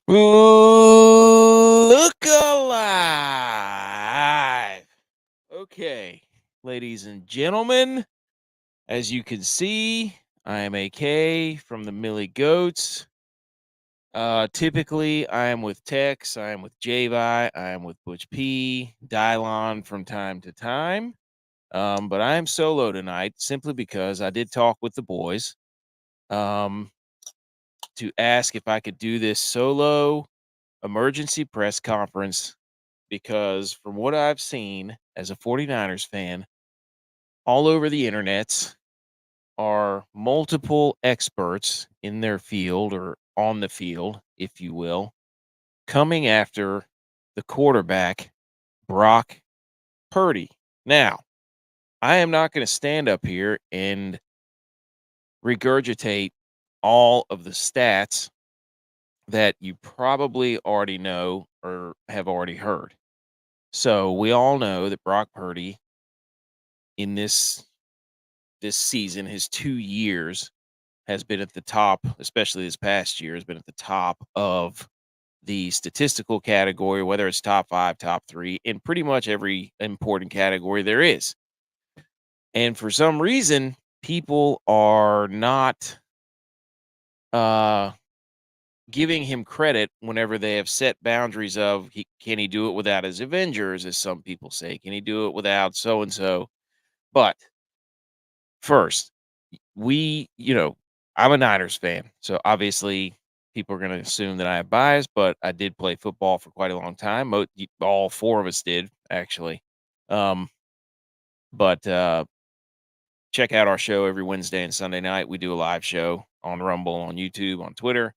Look alive. Okay, ladies and gentlemen, as you can see, I am AK from the Millie Goats. Typically, I am with Tex, I am with Javi, I am with Butch P, Dylon from time to time. But I am solo tonight simply because I did talk with the boys um, to ask if I could do this solo emergency press conference because from what I've seen as a 49ers fan, all over the internets are multiple experts in their field or on the field, if you will, coming after the quarterback, Brock Purdy. Now, I am not going to stand up here and regurgitate all of the stats that you probably already know or have already heard. So we all know that Brock Purdy in this season, his 2 years, has been at the top, especially this past year, has been at the top of the statistical category, whether it's top 5, top 3, in pretty much every important category there is. And for some reason, people are not uh giving him credit whenever they have set boundaries of can he do it without his Avengers, as some people say? Can he do it without so and so? But first, I'm a Niners fan, so obviously people are going to assume that I have bias, but I did play football for quite a long time. All four of us did actually. Um, but check out our show every Wednesday and Sunday night. We do a live show on Rumble, on YouTube, on Twitter.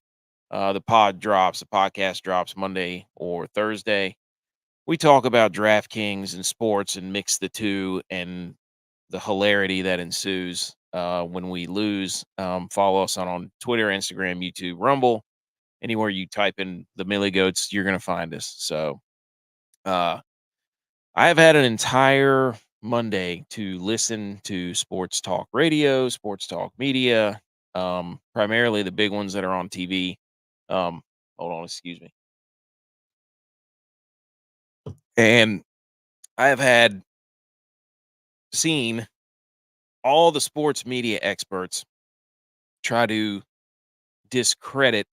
The podcast drops Monday or Thursday. We talk about DraftKings and sports and mix the two and the hilarity that ensues when we lose. Follow us on Twitter, Instagram, YouTube, Rumble. Anywhere you type in the Millie Goats, you're going to find us. So uh, I have had an entire Monday to listen to sports talk radio, sports talk media, primarily the big ones that are on TV. Hold on, excuse me. And I have seen all the sports media experts try to discredit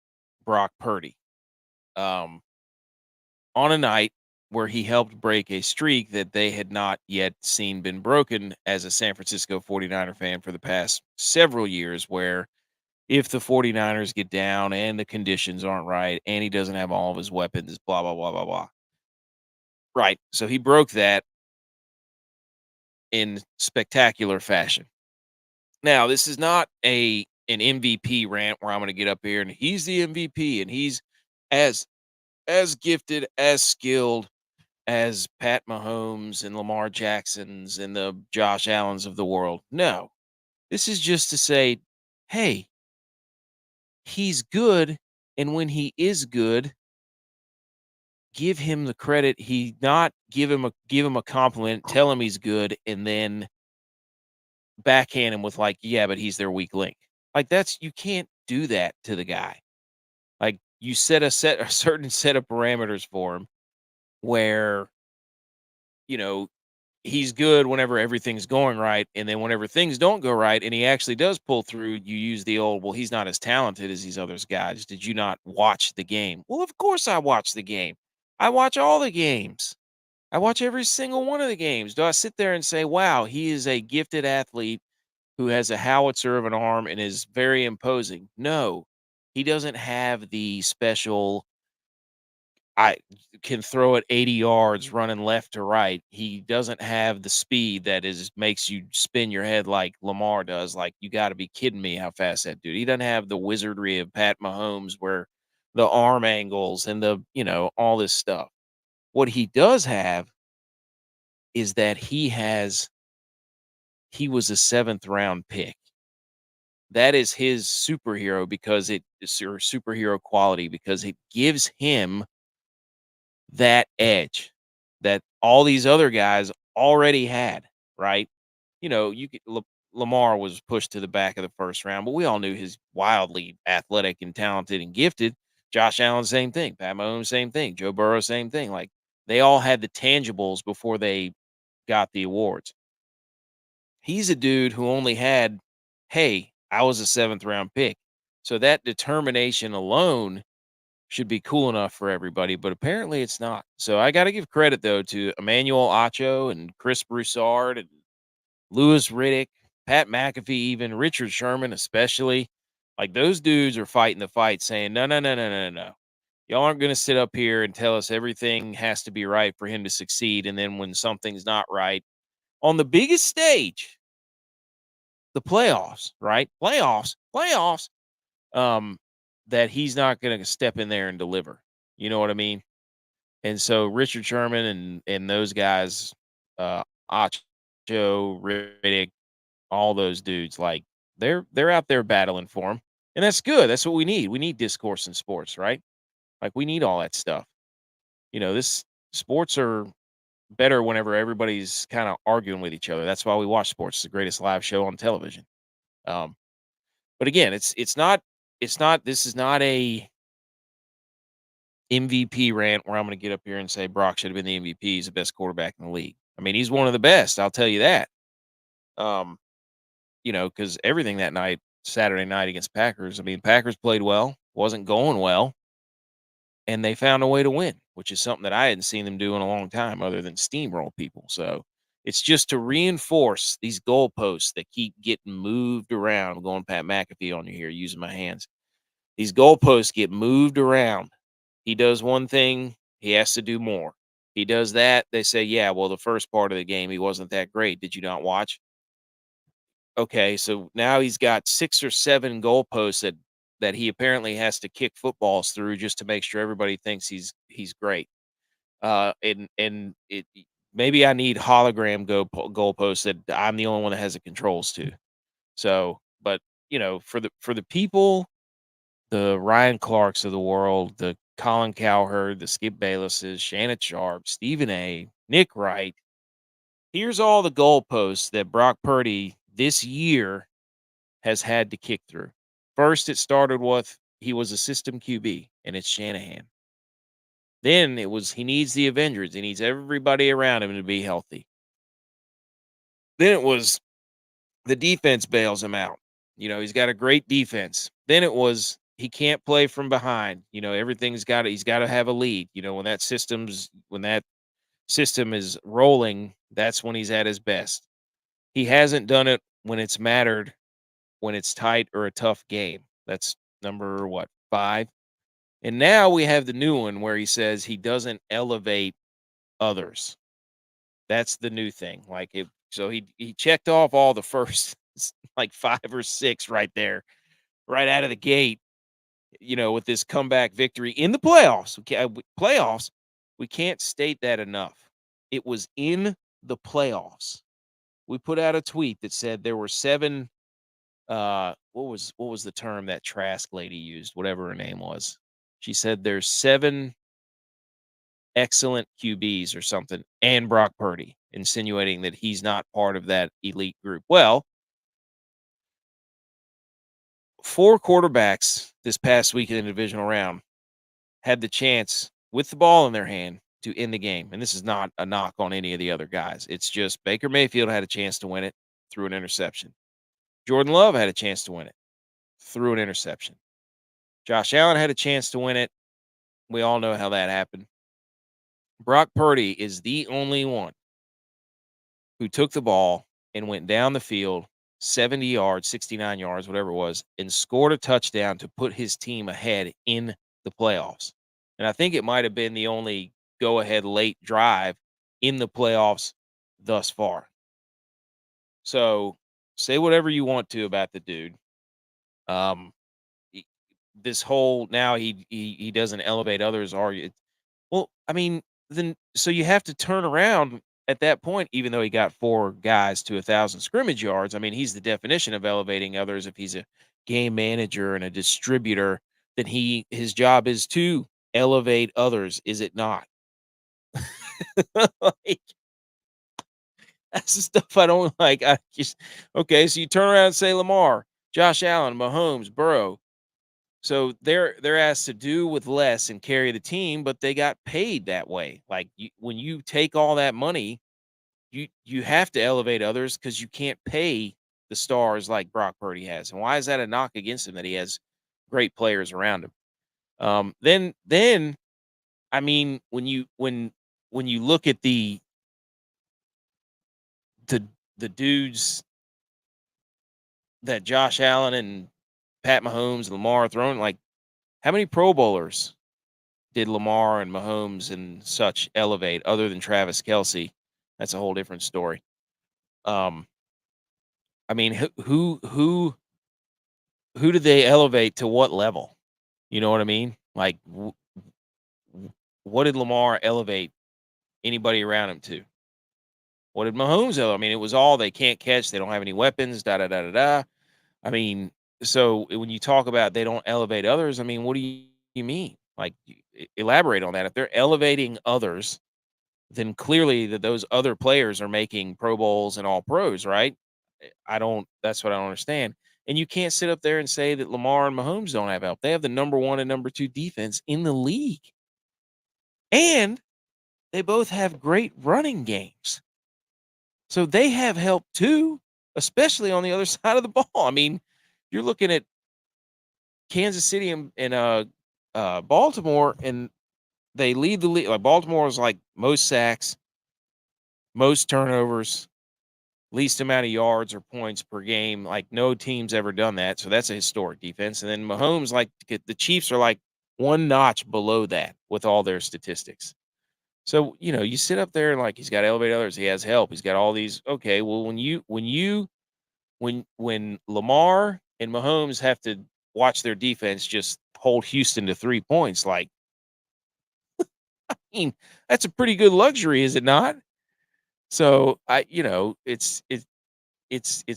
Brock Purdy um, on a night where he helped break a streak that they had not yet seen been broken as a San Francisco 49er fan for the past several years, where if the 49ers get down and the conditions aren't right and he doesn't have all of his weapons, blah, blah, blah, blah, blah. Right. So he broke that in spectacular fashion. Now, this is not an MVP rant where I'm going to get up here and he's the MVP and he's as gifted, as skilled as Pat Mahomes and Lamar Jacksons and the Josh Allens of the world. No. This is just to say, hey, he's good, and when he is good, give him the credit. He not give him a compliment, tell him he's good, and then backhand him with like, yeah, but he's their weak link. Like you can't do that to the guy. Like you set a certain set of parameters for him where, you know, he's good whenever everything's going right, and then whenever things don't go right and he actually does pull through, you use the old, well, he's not as talented as these other guys. Did you not watch the game? Well, of course I watch the game. I watch all the games. I watch every single one of the games. Do I sit there and say, wow, he is a gifted athlete who has a howitzer of an arm and is very imposing? No, he doesn't have the special I can throw it 80 yards running left to right. He doesn't have the speed that makes you spin your head like Lamar does. Like, you got to be kidding me how fast that dude. He doesn't have the wizardry of Pat Mahomes where the arm angles and all this stuff. What he does have is that he was a 7th round pick. That is his superhero because it is your superhero quality because it gives him that edge that all these other guys already had, right? Lamar was pushed to the back of the first round, but we all knew he's wildly athletic and talented and gifted. Josh Allen, same thing. Pat Mahomes, same thing. Joe Burrow, same thing. Like, they all had the tangibles before they got the awards. He's a dude who only had, "Hey, I was a 7th round pick." So that determination alone should be cool enough for everybody, but apparently it's not. So I gotta give credit, though, to Emmanuel Acho and Chris Broussard and Louis Riddick, Pat McAfee, even Richard Sherman, especially. Like, those dudes are fighting the fight saying, "No, no, no, no, no, no. Y'all aren't gonna sit up here and tell us everything has to be right for him to succeed, and then when something's not right on the biggest stage, the playoffs, right? Playoffs, um, that he's not gonna step in there and deliver." You know what I mean? And so Richard Sherman and those guys, Acho, Riddick, all those dudes, like, they're out there battling for him, and that's good. That's what we need. We need discourse in sports, right? Like, we need all that stuff. This sports are better whenever everybody's kind of arguing with each other. That's why we watch sports. It's the greatest live show on television. Um, but again, it's not this is not a MVP rant where I'm going to get up here and say Brock should have been the MVP. He's the best quarterback in the league. I mean, he's one of the best. I'll tell you that. Um, because everything that night, Saturday night against Packers, I mean, Packers played well, wasn't going well, and they found a way to win, which is something that I hadn't seen them do in a long time other than steamroll people. So it's just to reinforce these goalposts that keep getting moved around. I'm going Pat McAfee on you here using my hands. These goalposts get moved around. He does one thing, he has to do more. He does that, they say, "Yeah, well, the first part of the game, he wasn't that great. Did you not watch?" Okay, so now he's got 6 or 7 goalposts that he apparently has to kick footballs through just to make sure everybody thinks he's great. And it maybe I need hologram goalposts that I'm the only one that has the controls to. So, but for the people, the Ryan Clarks of the world, the Colin Cowherd, the Skip Baylesses, Shannon Sharp, Stephen A, Nick Wright. Here's all the goalposts that Brock Purdy this year has had to kick through. First, it started with he was a system QB, and it's Shanahan. Then it was he needs the Avengers. He needs everybody around him to be healthy. Then it was the defense bails him out. He's got a great defense. Then it was he can't play from behind. He's got to have a lead. When that system is rolling, that's when he's at his best. He hasn't done it when it's mattered, when it's tight or a tough game. That's number what, 5? And now we have the new one where he says he doesn't elevate others. That's the new thing. Like, so he checked off all the first like 5 or 6 right there, right out of the gate, with this comeback victory in the playoffs. Playoffs, we can't state that enough. It was in the playoffs. We put out a tweet that said there were 7 what was the term that Trask lady used, whatever her name was. She said there's 7 excellent QBs or something, and Brock Purdy, insinuating that he's not part of that elite group. Well, 4 quarterbacks this past week in the divisional round had the chance with the ball in their hand to end the game. And this is not a knock on any of the other guys. It's just Baker Mayfield had a chance to win it through an interception. Jordan Love had a chance to win it through an interception. Josh Allen had a chance to win it. We all know how that happened. Brock Purdy is the only one who took the ball and went down the field 70 yards, 69 yards, whatever it was, and scored a touchdown to put his team ahead in the playoffs. And I think it might have been the only go ahead late drive in the playoffs thus far. So say whatever you want to about the dude. Um, this whole now he doesn't elevate others. Well, I mean, then so you have to turn around at that point, even though he got 4 guys to 1,000 scrimmage yards. I mean, he's the definition of elevating others. If he's a game manager and a distributor, then his job is to elevate others, is it not? Like, that's the stuff I don't like. I just okay, so you turn around and say Lamar, Josh Allen, Mahomes, Burrow. So they're asked to do with less and carry the team, but they got paid that way. Like when you take all that money, you have to elevate others because you can't pay the stars like Brock Purdy has. And why is that a knock against him that he has great players around him? Then I mean when you look at the the dudes that Josh Allen and Pat Mahomes and Lamar are throwing, like how many Pro Bowlers did Lamar and Mahomes and such elevate other than Travis Kelsey? That's a whole different story. Um, I mean, who did they elevate to what level? You know what I mean? Like, what did Lamar elevate anybody around him to? What did Mahomes elevate? I mean, it was all they can't catch. They don't have any weapons. Da da da da da. I mean, so when you talk about they don't elevate others, I mean, what do you mean? Like, elaborate on that. If they're elevating others, then clearly that those other players are making Pro Bowls and all pros, right? I don't that's what I don't understand. And you can't sit up there and say that Lamar and Mahomes don't have help. They have the number 1 and number 2 defense in the league. And they both have great running games. So they have help too, especially on the other side of the ball. I mean, you're looking at Kansas City and Baltimore, and they lead the league. Like Baltimore is like most sacks, most turnovers, least amount of yards or points per game. Like no team's ever done that. So that's a historic defense. And then Mahomes, like the Chiefs are like one notch below that with all their statistics. So, you sit up there and like he's got to elevate others. He has help. He's got all these. Okay. Well, when Lamar and Mahomes have to watch their defense just hold Houston to 3 points, like, I mean, that's a pretty good luxury, is it not? So it's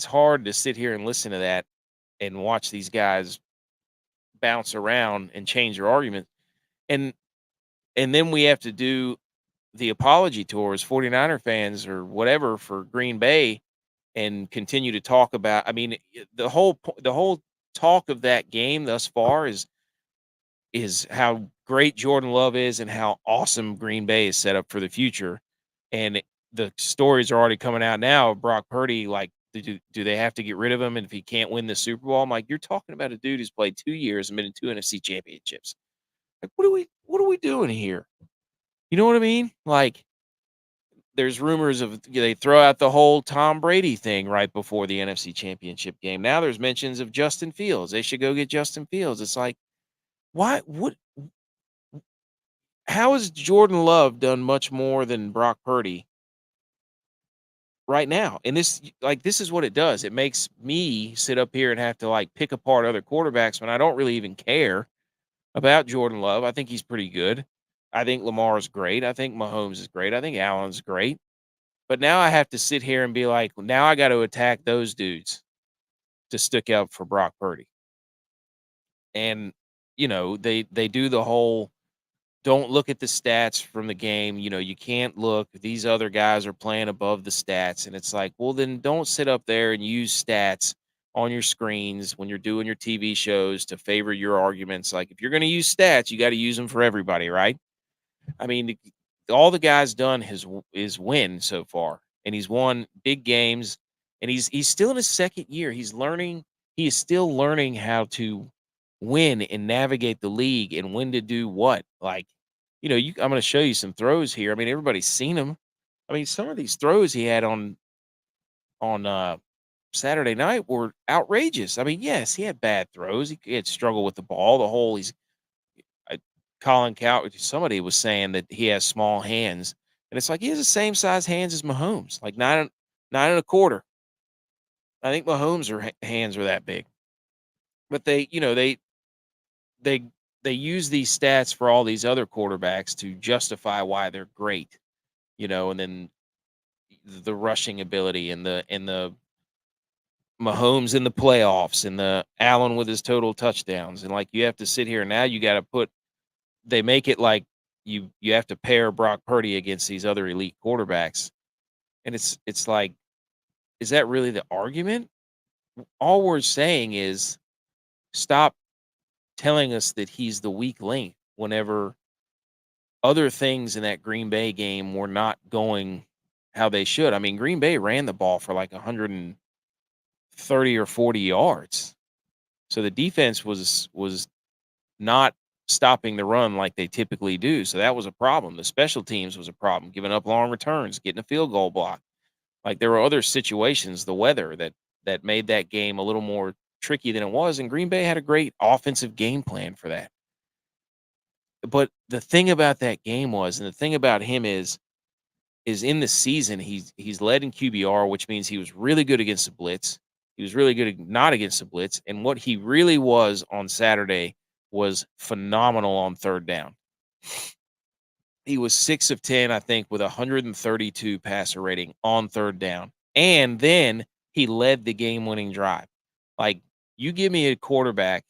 hard to sit here and listen to that and watch these guys bounce around and change their argument. And and then we have to do the apology tours, 49er fans or whatever for Green Bay and continue to talk about I mean, the whole talk of that game thus far is how great Jordan Love is and how awesome Green Bay is set up for the future. And the stories are already coming out now of Brock Purdy. Like, do they have to get rid of him? And if he can't win the Super Bowl, I'm like, you're talking about a dude who's played 2 years and been in two NFC championships. Like, what are we doing here? You know what I mean? Like, there's rumors of they throw out the whole Tom Brady thing right before the NFC championship game. Now there's mentions of Justin Fields. They should go get Justin Fields. It's like, why? How has Jordan Love done much more than Brock Purdy right now? And this is what it does. It makes me sit up here and have to like pick apart other quarterbacks when I don't really even care about Jordan Love. I think he's pretty good. I think Lamar is great. I think Mahomes is great. I think Allen's great. But now I have to sit here and be like, well, now I got to attack those dudes to stick up for Brock Purdy. And they do the whole don't look at the stats from the game. You can't look. These other guys are playing above the stats. And it's like, well, then don't sit up there and use stats on your screens when you're doing your TV shows to favor your arguments. Like, if you're going to use stats, you got to use them for everybody, right? I mean, all the guy's done is win so far, and he's won big games, and he's still in his second year. He's learning. He is still learning how to win and navigate the league and when to do what. Like, I'm going to show you some throws here. I mean, everybody's seen them. I mean, some of these throws he had on Saturday night were outrageous. I mean, yes, he had bad throws. He had struggled with the ball. The whole uh, Colin Cowherd, somebody was saying that he has small hands, and it's like he has the same size hands as Mahomes, like nine and a quarter. I think Mahomes' hands are that big, but they they use these stats for all these other quarterbacks to justify why they're great, and then the rushing ability and the Mahomes in the playoffs and the Allen with his total touchdowns, and like you have to sit here now, you got to put they make it like you have to pair Brock Purdy against these other elite quarterbacks, and it's like, is that really the argument? All we're saying is stop telling us that he's the weak link whenever other things in that Green Bay game were not going how they should. I mean, Green Bay ran the ball for like 130 or 40 yards. So the defense was not stopping the run like they typically do. So that was a problem. The special teams was a problem, giving up long returns, getting a field goal block. Like there were other situations, the weather that made that game a little more tricky than it was. And Green Bay had a great offensive game plan for that. But the thing about that game was, and the thing about him is in the season he's led in QBR, which means he was really good against the blitz. He was really good not against the blitz, and what he really was on Saturday was phenomenal on third down. He was 6 of 10, I think, with 132 passer rating on third down. And then he led the game-winning drive. Like, you give me a quarterback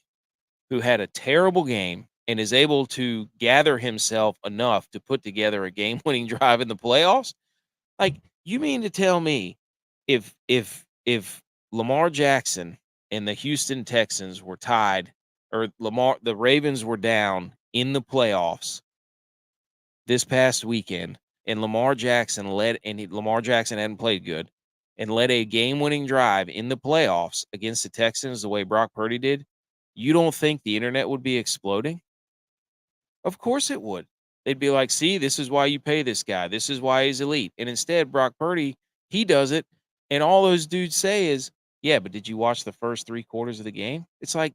who had a terrible game and is able to gather himself enough to put together a game-winning drive in the playoffs. Like, you mean to tell me if Lamar Jackson and the Houston Texans were tied, or the Ravens were down in the playoffs this past weekend, and Lamar Jackson Lamar Jackson hadn't played good and led a game-winning drive in the playoffs against the Texans the way Brock Purdy did, you don't think the internet would be exploding? Of course it would. They'd be like, "See, this is why you pay this guy. This is why he's elite." And instead, Brock Purdy, he does it, and all those dudes say is, "Yeah, but did you watch the first 3 quarters of the game?" It's like,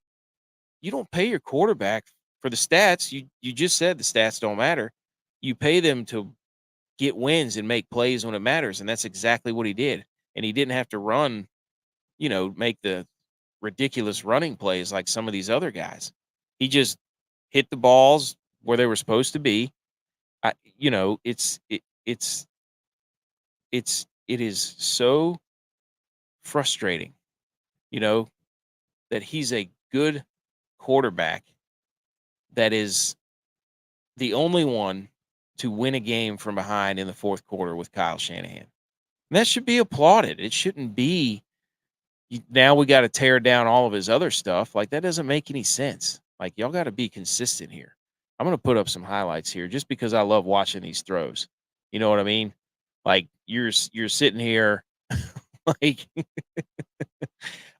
you don't pay your quarterback for the stats. You just said the stats don't matter. You pay them to get wins and make plays when it matters, and that's exactly what he did. And he didn't have to run, make the ridiculous running plays like some of these other guys. He just hit the balls where they were supposed to be. It is so frustrating, you know, that he's a good quarterback that is the only one to win a game from behind in the fourth quarter with Kyle Shanahan. And that should be applauded. It shouldn't be now we got to tear down all of his other stuff. Like that doesn't make any sense. Like y'all got to be consistent here. I'm going to put up some highlights here just because I love watching these throws. You know what I mean? Like you're sitting here like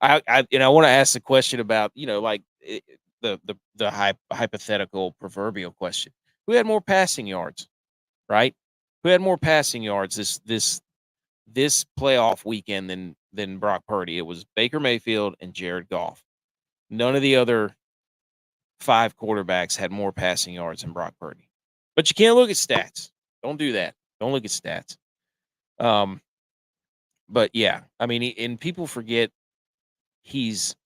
I want to ask the question about, like hypothetical proverbial question. Who had more passing yards, right? Who had more passing yards this playoff weekend than Brock Purdy? It was Baker Mayfield and Jared Goff. None of the other 5 quarterbacks had more passing yards than Brock Purdy. But you can't look at stats. Don't do that. Don't look at stats. But yeah, I mean, and people forget he's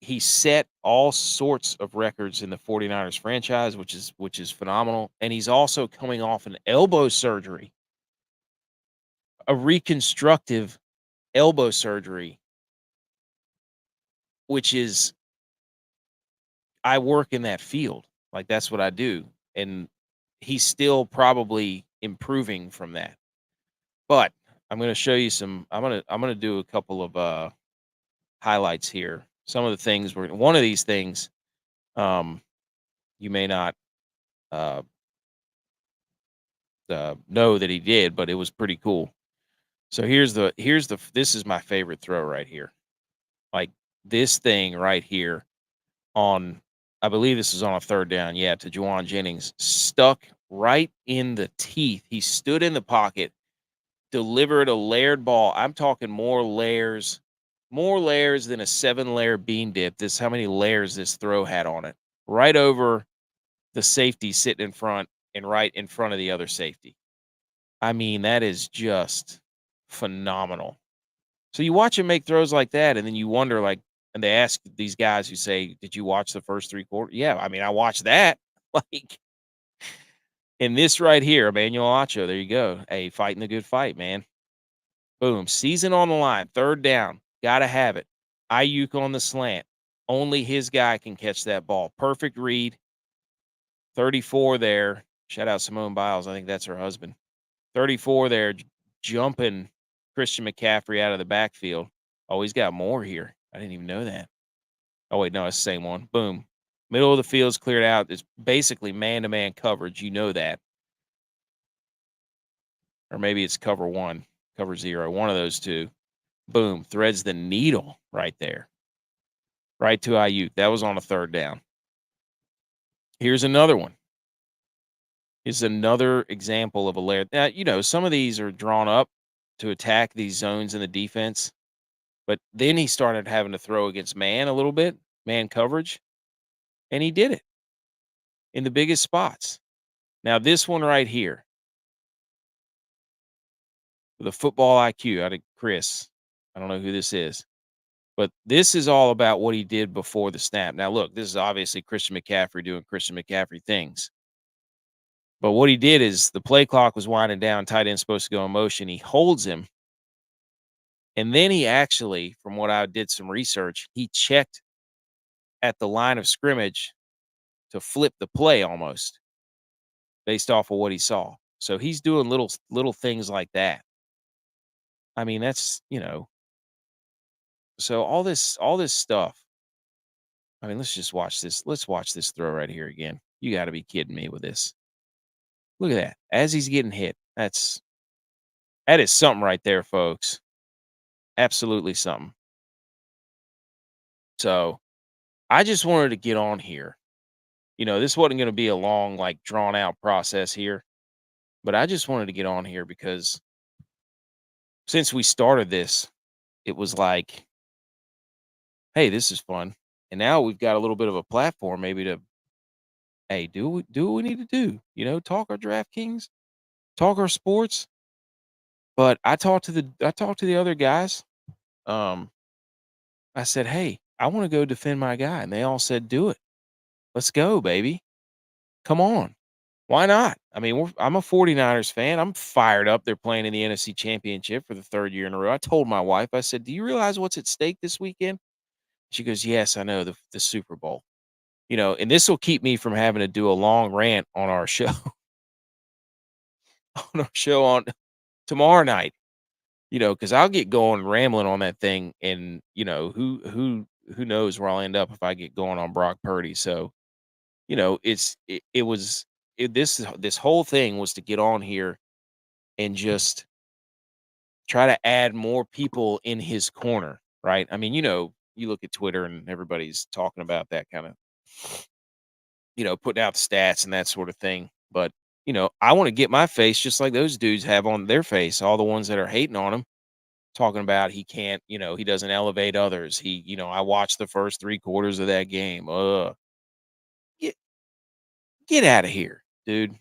he set all sorts of records in the 49ers franchise, which is phenomenal. And he's also coming off an elbow surgery, a reconstructive elbow surgery, which is I work in that field. Like that's what I do. And he's still probably improving from that. But I'm going to show you I'm going to do a couple of highlights here. Some of the things one of these things you may not uh, know that he did, but it was pretty cool. So this is my favorite throw right here. Like this thing right here I believe this is on a third down. Yeah, to Juwan Jennings, stuck right in the teeth. He stood in the pocket, delivered a layered ball. I'm talking more layers than a 7-layer bean dip. This how many layers this throw had on it. Right over the safety sitting in front and right in front of the other safety. I mean, that is just phenomenal. So you watch him make throws like that, and then you wonder, like, and they ask these guys who say, "Did you watch the first 3 quarters?" Yeah, I mean, I watched that. Like, in this right here, Emmanuel Acho, there you go. Hey, fighting the good fight, man. Boom, season on the line, third down, gotta have it. Ayuk on the slant. Only his guy can catch that ball. Perfect read. 34 there. Shout out Simone Biles. I think that's her husband. 34 there, jumping Christian McCaffrey out of the backfield. Oh, he's got more here. I didn't even know that. Oh, wait, no, it's the same one. Boom. Middle of the field's cleared out. It's basically man-to-man coverage. You know that. Or maybe it's cover 1, cover 0, one of those 2. Boom, threads the needle right there. Right to Ayuk. That was on a 3rd down. Here's another one. Is another example of a layer. Now, some of these are drawn up to attack these zones in the defense, but then he started having to throw against man a little bit, man coverage, and he did it in the biggest spots. Now, this one right here, the football IQ out of Chris. I don't know who this is, but this is all about what he did before the snap. Now, look, this is obviously Christian McCaffrey doing Christian McCaffrey things. But what he did is the play clock was winding down, tight end's supposed to go in motion. He holds him. And then he actually, from what I did some research, he checked at the line of scrimmage to flip the play almost based off of what he saw. So he's doing little things like that. I mean, that's, so all this stuff. I mean, let's just watch this. Let's watch this throw right here again. You got to be kidding me with this. Look at that. As he's getting hit. That is something right there, folks. Absolutely something. So, I just wanted to get on here. This wasn't going to be a long, like, drawn out process here, but I just wanted to get on here because since we started this, it was like, hey, this is fun. And now we've got a little bit of a platform maybe to, hey, do what we need to do, talk our DraftKings, talk our sports. But I talked to the other guys. Um, I said, hey, I want to go defend my guy. And they all said, do it. Let's go, baby. Come on. Why not? I mean, I'm a 49ers fan. I'm fired up. They're playing in the NFC Championship for the 3rd year in a row. I told my wife, I said, do you realize what's at stake this weekend? She goes, yes, I know, the Super Bowl. And this will keep me from having to do a long rant on our show, on our show on tomorrow night, because I'll get going rambling on that thing, and, who knows where I'll end up if I get going on Brock Purdy. So, this whole thing was to get on here and just try to add more people in his corner, right? I mean, you look at Twitter and everybody's talking about that kind of, putting out the stats and that sort of thing. But, I want to get my face just like those dudes have on their face, all the ones that are hating on him, talking about he can't, he doesn't elevate others. I watched the first 3 quarters of that game. Get get out of here, dude.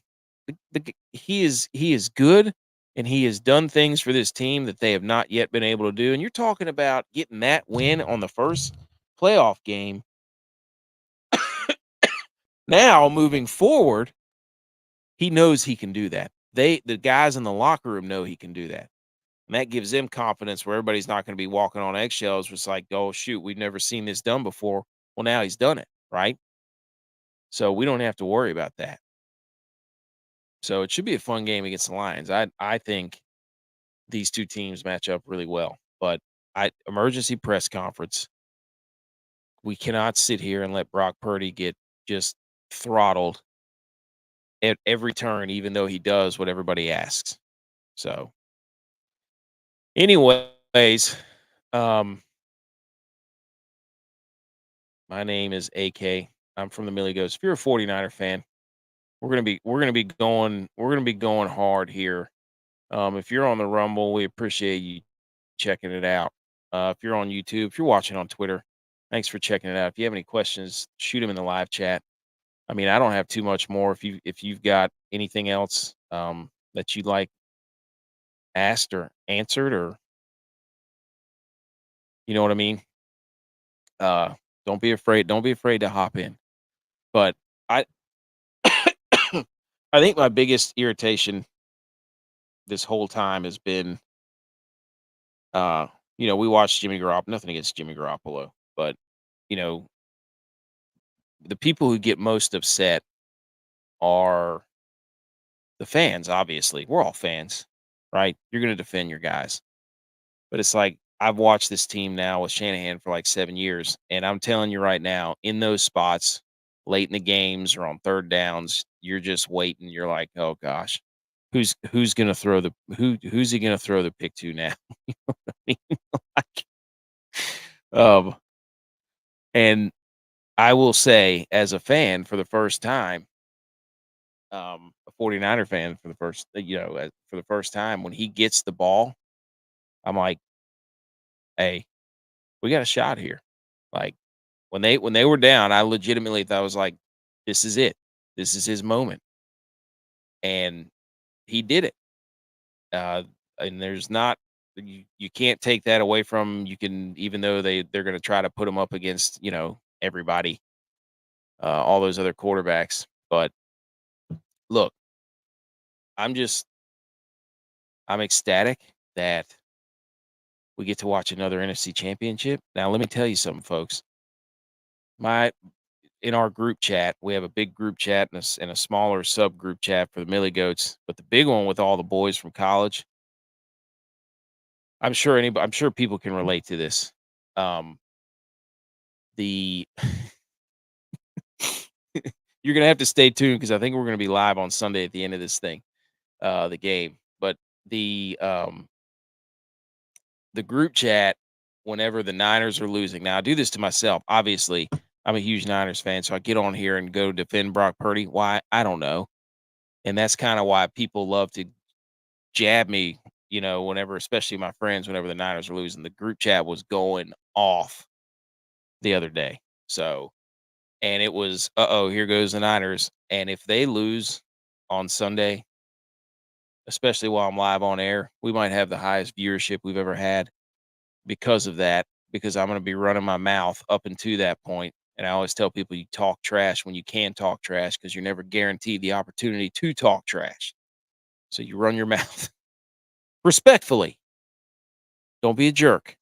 He is good, and he has done things for this team that they have not yet been able to do. And you're talking about getting that win on the first playoff game. Now, moving forward, he knows he can do that. The guys in the locker room know he can do that. And that gives them confidence where everybody's not going to be walking on eggshells. It's like, oh, shoot, we've never seen this done before. Well, now he's done it, right? So we don't have to worry about that. So it should be a fun game against the Lions. I think these 2 teams match up really well. But emergency press conference. We cannot sit here and let Brock Purdy get just throttled at every turn, even though he does what everybody asks. So, anyways, um, my name is AK. I'm from the Millie Goats. If you're a 49er fan, we're gonna be going hard here. If you're on the Rumble, we appreciate you checking it out. If you're on YouTube, if you're watching on Twitter, thanks for checking it out. If you have any questions, shoot them in the live chat. I mean, I don't have too much more. If you've got anything else that you'd like asked or answered, or you know what I mean, don't be afraid. Don't be afraid to hop in. But I, I think my biggest irritation this whole time has been, uh, we watched Jimmy Garoppolo. Nothing against Jimmy Garoppolo, but you know, the people who get most upset are the fans. Obviously, we're all fans, right? You're going to defend your guys, but it's like I've watched this team now with Shanahan for like 7 years, and I'm telling you right now, in those spots, late in the games or on third downs, you're just waiting. You're like, "Oh gosh, who's gonna throw the who's he gonna throw the pick to now?" Like, um, and I will say, as a fan for the first time, a 49er fan for the first, for the first time, when he gets the ball, I'm like, "Hey, we got a shot here." Like, when they were down, I legitimately thought, I was like, "This is it. This is his moment." And he did it. Uh, and there's not you can't take that away from him. You can, even though they're gonna try to put him up against, everybody, all those other quarterbacks. But look, I'm just I'm ecstatic that we get to watch another NFC championship. Now, let me tell you something, folks. My In our group chat, we have a big group chat and and a smaller sub group chat for the Millie Goats, but the big one with all the boys from college. I'm sure people can relate to this. Um, the You're gonna have to stay tuned because I think we're gonna be live on Sunday at the end of this thing, the game. But the um, the group chat, whenever the Niners are losing. Now I do this to myself. Obviously, I'm a huge Niners fan, so I get on here and go defend Brock Purdy. Why? I don't know. And that's kind of why people love to jab me, whenever, especially my friends, whenever the Niners are losing. The group chat was going off the other day. So, and it was, here goes the Niners. And if they lose on Sunday, especially while I'm live on air, we might have the highest viewership we've ever had because of that, because I'm going to be running my mouth up until that point. And I always tell people, you talk trash when you can talk trash because you're never guaranteed the opportunity to talk trash. So you run your mouth respectfully. Don't be a jerk,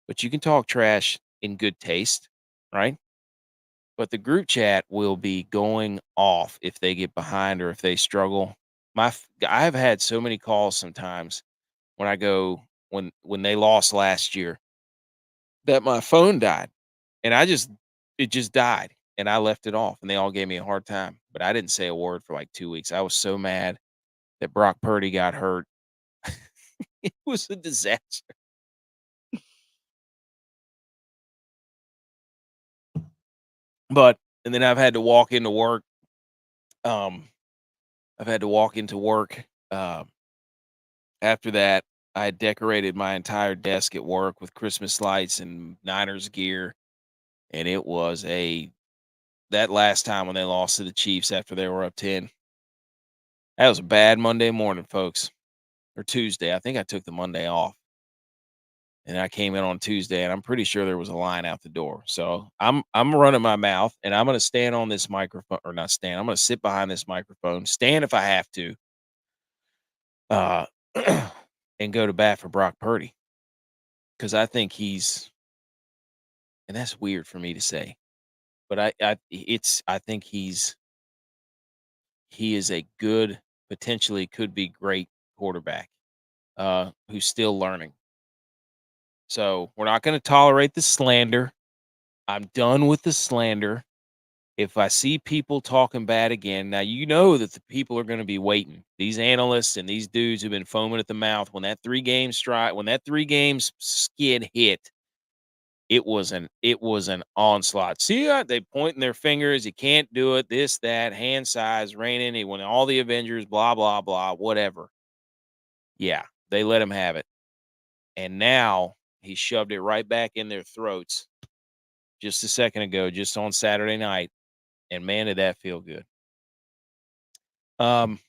but you can talk trash in good taste, right? But the group chat will be going off if they get behind or if they struggle. I've had so many calls sometimes when I go when they lost last year that my phone died, and it just died, and I left it off, and they all gave me a hard time, but I didn't say a word for like 2 weeks. I was so mad that Brock Purdy got hurt. It was a disaster. But and then Um, I've had to walk into work. After that, I decorated my entire desk at work with Christmas lights and Niners gear, and it was a that last time when they lost to the Chiefs after they were up 10. That was a bad Monday morning, folks, or Tuesday. I think I took the Monday off, and I came in on Tuesday, and I'm pretty sure there was a line out the door. So I'm running my mouth, and I'm gonna stand on this microphone, or not stand. I'm gonna sit behind this microphone, stand if I have to, uh, and go to bat for Brock Purdy because I think and that's weird for me to say, but I think he is a good, potentially could be great quarterback, who's still learning. So we're not going to tolerate the slander. I'm done with the slander. If I see people talking bad again, now you know that the people are going to be waiting. These analysts and these dudes who've been foaming at the mouth when that 3 games skid hit, it was an onslaught. See, they pointing their fingers. You can't do it. This, that, hand size, raining. He won all the Avengers. Blah blah blah. Whatever. Yeah, they let him have it, and now he shoved it right back in their throats just a second ago, just on Saturday night, and man, did that feel good. Um,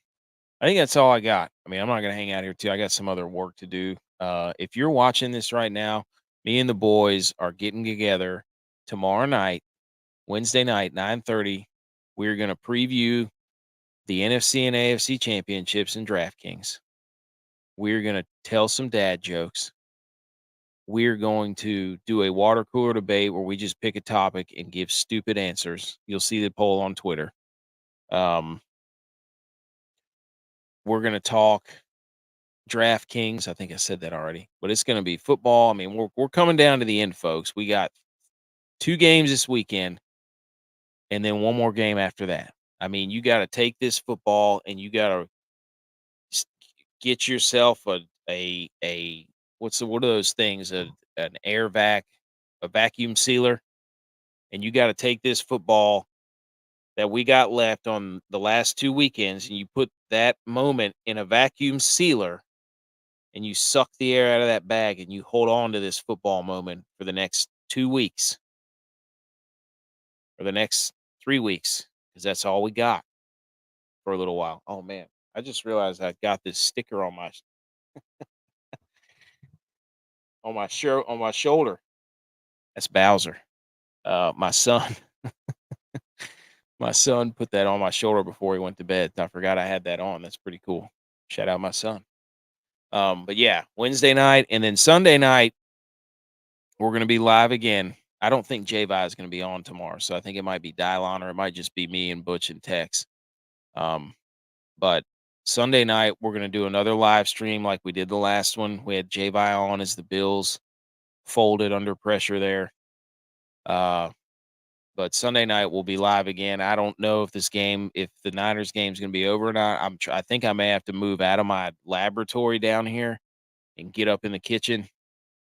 I think that's all I got. I mean, I'm not gonna hang out here too. I got some other work to do. If you're watching this right now, me and the boys are getting together tomorrow night, Wednesday night, 9:30. We're gonna preview the NFC and AFC championships in DraftKings. We're gonna tell some dad jokes. We're going to do a water cooler debate where we just pick a topic and give stupid answers. You'll see the poll on Twitter. Um, we're gonna talk. DraftKings. I think I said that already, but it's going to be football. I mean, we're coming down to the end, folks. We got 2 games this weekend, and then one more game after that. I mean, you got to take this football and you got to get yourself a what are those things? An air vac, a vacuum sealer, and you got to take this football that we got left on the last 2 weekends, and you put that moment in a vacuum sealer, and you suck the air out of that bag, and you hold on to this football moment for the next 2 weeks or the next 3 weeks, because that's all we got for a little while. Oh man, I just realized I got this sticker on my shoulder. That's Bowser. My son, my son put that on my shoulder before he went to bed. I forgot I had that on. That's pretty cool. Shout out my son. But yeah, Wednesday night and then Sunday night, we're gonna be live again. I don't think J-Vi is gonna be on tomorrow, so I think it might be Dylon or it might just be me and Butch and Tex. Um, but Sunday night, we're gonna do another live stream like we did the last one. We had J-Vi on as the Bills folded under pressure there. But Sunday night we'll be live again. I don't know if if the Niners game is gonna be over or not. I think I may have to move out of my laboratory down here and get up in the kitchen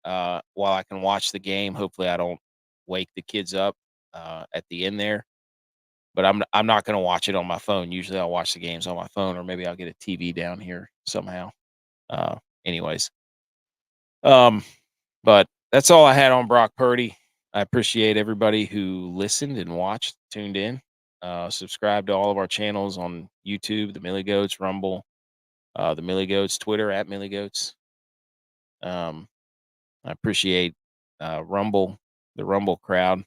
while I can watch the game. Hopefully, I don't wake the kids up at the end there. But I'm not going to watch it on my phone. Usually, I'll watch the games on my phone, or maybe I'll get a TV down here somehow. Anyways, um, but that's all I had on Brock Purdy. I appreciate everybody who listened and watched, tuned in. Subscribe to all of our channels on YouTube, the Millie Goats, Rumble, the Millie Goats, Twitter at Millie Goats. I appreciate Rumble, the Rumble crowd.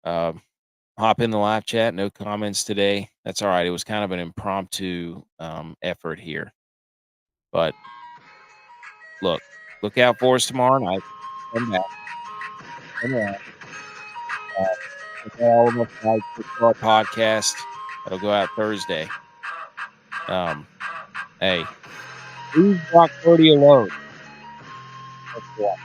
Hop in the live chat. No comments today. That's all right. It was kind of an impromptu effort here. But look out for us tomorrow night. Come back. Come on. Check out all of our sites, our podcast. That'll go out Thursday. Hey, leave Brock Purdy alone. That's what.